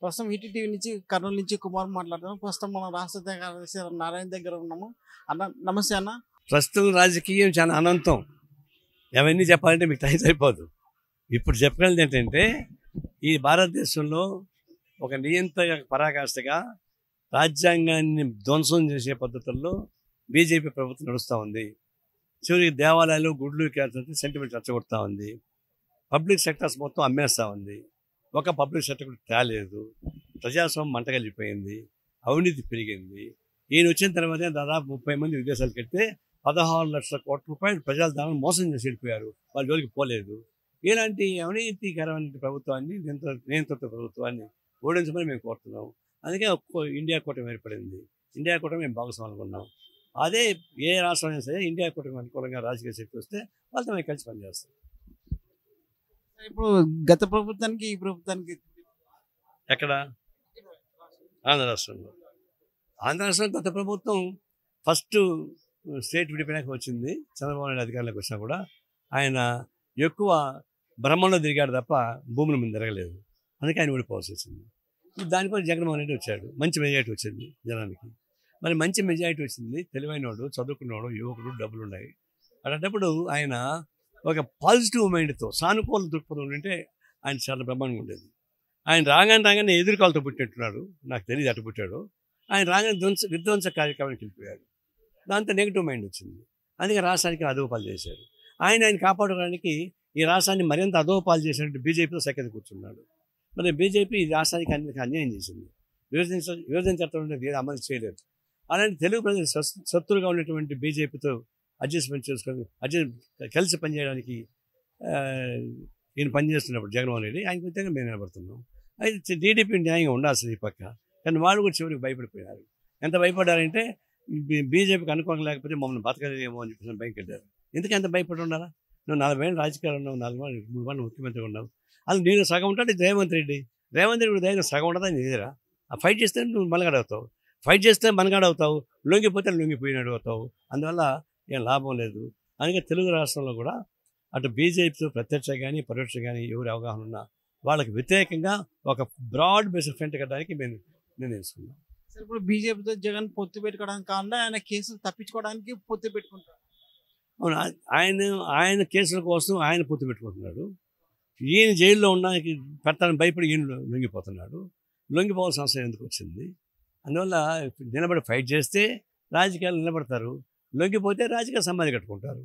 ప్రస్తుతం ఈటీవీ నుంచి కర్నూలు నుంచి కుమార్ మాట్లాడుతున్నాం. ప్రస్తుతం మన రాష్ట్ర కార్యదర్శి నారాయణ దగ్గర ఉన్నాము. అన్న నమస్తే అన్న. ప్రస్తుతం రాజకీయం చాలా అనంతం, అవన్నీ చెప్పాలంటే మీకు టైం సరిపోదు. ఇప్పుడు చెప్పగలది ఏంటంటే ఈ భారతదేశంలో ఒక నియంత్రణ పరాకాష్ఠగా రాజ్యాంగాన్ని ధ్వంసం చేసే పద్ధతుల్లో బీజేపీ ప్రభుత్వం నడుస్తూ ఉంది. చివరికి దేవాలయాలు గుడ్లు సెంటిమెంట్ రెచ్చగొడతా ఉంది. పబ్లిక్ సెక్టర్స్ మొత్తం అమ్మేస్తూ ఉంది. ఒక పబ్లిక్ సెక్టర్ కూడా తేలేదు. ప్రజాస్వామ్యం మంటగలిగిపోయింది. అవినీతి పెరిగింది. ఈయన వచ్చిన తర్వాతే దాదాపు 30 మంది విదేశాలు కడితే 16 లక్షల కోట్ల రూపాయలు ప్రజల దాన్ని మోసం చేసి వెళ్ళిపోయారు. వాళ్ళ జోలికి పోలేదు. ఇలాంటి అవినీతికరమైన ప్రభుత్వాన్ని నియంత్రిత ప్రభుత్వాన్ని ఓడించమని మేము కోరుతున్నాం. అందుకే ఇండియా కూటమి ఏర్పడింది. ఇండియా కూటమి మేము భాగస్వాములు ఉన్నాం. అదే ఏ రాష్ట్రం అయినా సరే ఇండియా కూటమి అనుకూలంగా రాజకీయ శక్తి వస్తే వాళ్ళతో మేము కలిసి పనిచేస్తాం. ఇప్పుడు గత ప్రభుత్వానికి ఈ ప్రభుత్వానికి ఎక్కడ? ఆంధ్ర రాష్ట్రంలో. ఆంధ్ర రాష్ట్రంలో గత ప్రభుత్వం ఫస్ట్ స్టేట్ విడిపోయినాక వచ్చింది. చంద్రబాబు నాయుడు అధికారంలోకి వచ్చినా కూడా ఆయన ఎక్కువ బ్రహ్మంలో తిరిగాడు తప్ప భూముల మీద తిరగలేదు. అందుకే ఆయన ఓడిపోవాల్సి వచ్చింది. దానిపై జగన్మోహన్ రెడ్డి వచ్చాడు. మంచి మెజారిటీ వచ్చింది జనానికి. మరి మంచి మెజారిటీ వచ్చింది. తెలివైనవాడు, చదువుకున్నవాడు, యువకుడు, డబ్బులు ఉన్నాయి. అలాంటప్పుడు ఆయన ఒక పాజిటివ్ మైండ్తో సానుకూల దృక్పథం ఉంటే ఆయన చాలా బ్రహ్మాండంగా ఉండేది. ఆయన రాగానే ఎదురుకాలతో పుట్టినట్టున్నాడు. నాకు తెలియదు అటు పుట్టాడు. ఆయన రాగానే విధ్వంస కార్యక్రమానికి వెళ్ళిపోయాడు. దాంతో నెగిటివ్ మైండ్ వచ్చింది. అందుకే రాష్ట్రానికి అధోపాలు చేశాడు. ఆయన కాపాడడానికి ఈ రాష్ట్రాన్ని మరింత అధోపాలు చేసినట్టు బీజేపీతో సెకండ్ కూర్చున్నాడు. మరి బీజేపీ ఈ రాష్ట్రానికి అన్యాయం చేసింది. విభజన చట్టం అనేది అమలు చేయలేదు. అలాంటి తెలుగు ప్రజలు శత్రువుగా ఉన్నటువంటి బీజేపీతో అడ్జస్ట్మెంట్ చేసుకొని కలిసి పనిచేయడానికి ఈయన పనిచేస్తున్నప్పుడు జగన్మోహన్ రెడ్డి ఆయన విధంగా మేము నిలబడుతున్నాం. అయితే టీడీపీ న్యాయంగా ఉండాల్సింది ఈ పక్క. కానీ వాళ్ళు కూడా చివరికి భయపడిపోయారు. ఎంత భయపడ్డారంటే బీజేపీకి అనుకూలంగా లేకపోతే మమ్మల్ని బతకలేమో అని చెప్పి భయం కట్టారు. ఎందుకు ఎంత భయపడి ఉండాలా? నువ్వు 40 ఏళ్ళు రాజకీయాలు ఉన్నావు, 3 మంది ముఖ్యమంత్రిగా ఉన్నావు. అది నేను సగం ఉంటాడు రేవంత్ రెడ్డి కూడా ధైర్యం సగం ఉండదని ఎదురా. ఆ ఫైట్ చేస్తే నువ్వు మనగాడవుతావు, ఫైట్ చేస్తే మనగాడవుతావు, లొంగిపోతే లొంగిపోయినాడు అవుతావు. అందువల్ల ఏం లాభం లేదు. అందుకే తెలుగు రాష్ట్రంలో కూడా అటు బీజేపీతో ప్రత్యక్ష కానీ పరోక్ష కానీ ఎవరి అవగాహన ఉన్నా వాళ్ళకి వ్యతిరేకంగా ఒక బ్రాడ్ బేస్డ్ ఫ్రంట్ కట్టడానికి మేము నిర్ణయించుకున్నాం. ఇప్పుడు బీజేపీతో జగన్ పొత్తు పెట్టుకోవడానికి కాకుండా ఆయన కేసులు తప్పించుకోవడానికి పొత్తు పెట్టుకుంటారు. అవును, ఆయన కేసుల కోసం ఆయన పొత్తు పెట్టుకుంటున్నాడు. ఈయన జైల్లో ఉండడానికి పెట్టడానికి భయపడి ఈయన లొంగిపోతున్నాడు. లొంగిపోవాల్సిన అవసరం ఎందుకు వచ్చింది? అందువల్ల నిలబడి ఫైట్ చేస్తే రాజకీయాలు నిలబడతారు, లొంగిపోతే రాజకీయ సమాధి కట్టుకుంటారు.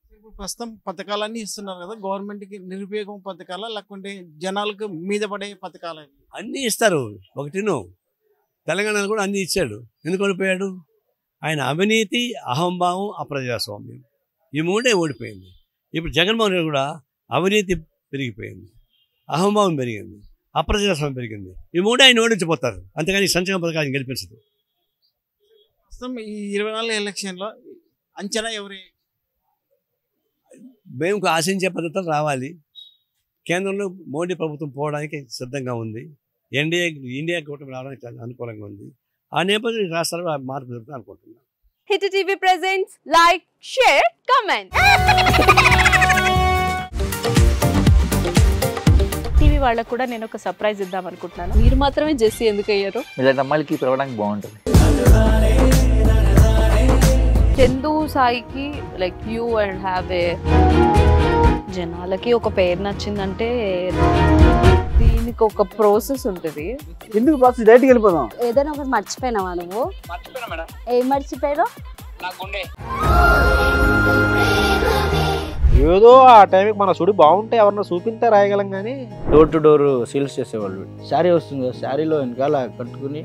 ఇప్పుడు ప్రస్తుతం పథకాలన్నీ ఇస్తున్నారు కదా, గవర్నమెంట్కి నిరుపయోగం పథకాలా లేకుంటే జనాలకు మీద పడే పథకాలు? అన్నీ ఇస్తారు. ఒకటిను తెలంగాణలో కూడా అన్నీ ఇచ్చాడు. ఎందుకు ఓడిపోయాడు? ఆయన అవినీతి, అహంభావం, అప్రజాస్వామ్యం ఈ మూడే ఓడిపోయింది. ఇప్పుడు జగన్మోహన్ రెడ్డి కూడా అవినీతి పెరిగిపోయింది, అహంభావం పెరిగింది, అప్రజాస్వామ్యం పెరిగింది. ఈ మూడే ఆయన ఓడించిపోతారు. అంతేగాని సంక్షేమ పథకాలను గెలిపించదు. ప్రస్తుతం ఈ 24 ఎలక్షన్లో అంచనా ఎవరి? మేము ఆశించే పద్ధతులు రావాలి. కేంద్రంలో మోడీ ప్రభుత్వం పోవడానికి సిద్ధంగా ఉంది. ఇండియా కూటమి రావడానికి అనుకూలంగా ఉంది. ఆ నేపథ్యంలో రాష్ట్రాల్లో మార్పు జరుగుతుంది అనుకుంటున్నాను. Hit TV presents like, share, comment. TV వాళ్ళకు కూడా నేను ఒక సర్ప్రైజ్ ఇద్దాం అనుకుంటున్నాను. మీరు మాత్రమే జెస్సీ ఎందుకు అయ్యారు? ఇలాంటి అమ్మాయిలకి పిలవడానికి బాగుంటుంది. చందు సాయికి like you and have a జనాలకి ఒక పేరు నచ్చిందంటే దీనికి ఒక ప్రాసెస్ ఉంటుంది. ఎందుకు ప్రాసెస్? డైరెక్ట్‌గా వెళ్ళిపోదాం. ఏదైనా ఒకటి మర్చిపోయినావా నువ్వు? మర్చిపోయినా మేడం. ఏం మర్చిపోయావు? నా గుండె. ఏదో ఆ టైంకి మన సుడి బాగుంటే ఎవరన్నా చూపిస్తే రాయగలం కానీ డోర్ టు డోర్ సేల్స్ చేసేవాళ్ళు. శారీ వస్తుంది, శారీలో వెనకాల కట్టుకుని